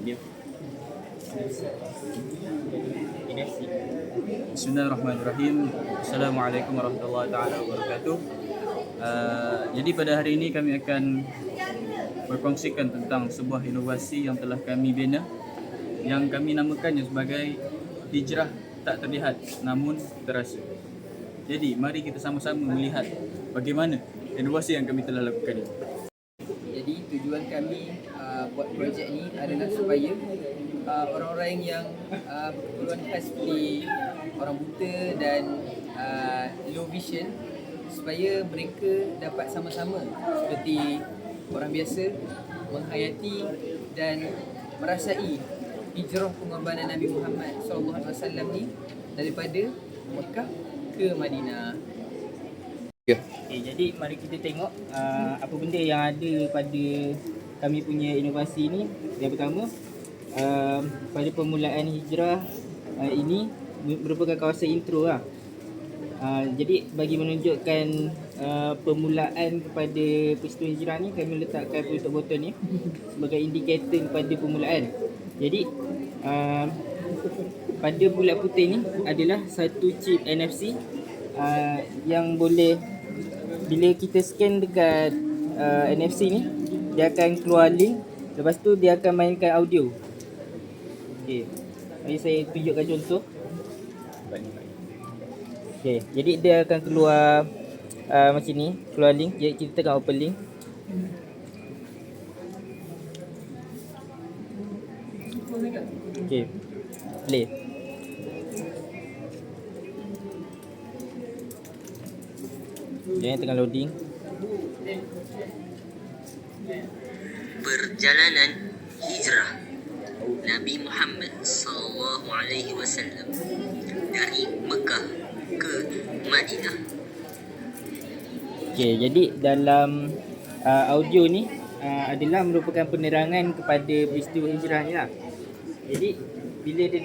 Dia. Bismillahirrahmanirrahim. Assalamualaikum warahmatullahi taala wabarakatuh. Jadi pada hari ini kami akan berkongsikan tentang sebuah inovasi yang telah kami bina, yang kami namakannya sebagai hijrah tak terlihat namun terasa. Jadi mari kita sama-sama melihat bagaimana inovasi yang kami telah lakukan ini. Jadi tujuan kami buat projek ni adalah supaya orang-orang yang berkeperluan khas seperti orang buta dan low vision, supaya mereka dapat sama-sama seperti orang biasa menghayati dan merasai hijrah pengorbanan Nabi Muhammad SAW ni daripada Mekah ke Madinah. Okay, jadi mari kita tengok apa benda yang ada pada kami punya inovasi ni. Yang pertama, pada permulaan hijrah ini merupakan kawasan intro lah. Jadi bagi menunjukkan permulaan kepada peristiwa hijrah ni, kami letakkan penutup botol ni sebagai indikator kepada permulaan. Jadi pada bulat putih ni adalah satu chip NFC yang boleh, bila kita scan dekat NFC ni, dia akan keluar link. Lepas tu dia akan mainkan audio. Okey, mari saya tunjukkan contoh. Okey, jadi dia akan keluar macam ni, keluar link. Jadi kita tekan open link. Okey, play. Dia tengah loading. Perjalanan hijrah Nabi Muhammad SAW dari Mekah ke Madinah. Okey, jadi dalam audio ni adalah merupakan penerangan kepada peristiwa hijrah ni lah. Jadi bila dia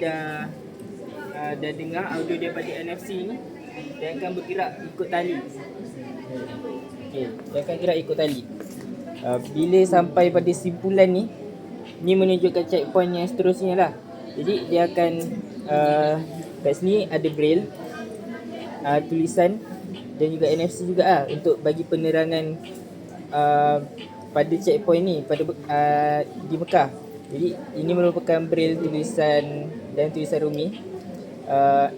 dah dengar audio daripada NFC ni, dia akan bergerak ikut tali. Okey, dia akan gerak ikut tali. Bila sampai pada simpulan ni menunjukkan checkpoint yang seterusnya lah. Jadi dia akan kat sini ada braille, tulisan dan juga NFC juga lah, untuk bagi penerangan pada checkpoint ni pada di Mekah. Jadi ini merupakan braille tulisan dan tulisan Rumi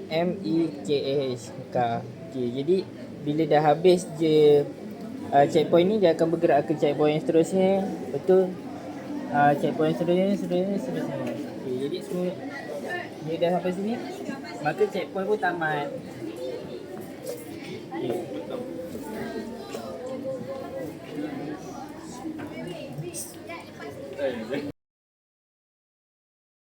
MEKAH Mekah. Okey, jadi bila dah habis je checkpoint ni, dia akan bergerak ke checkpoint yang seterusnya. Betul. Checkpoint seterusnya. Okay, jadi semua dia dah sampai sini, maka checkpoint pun tamat. Okay.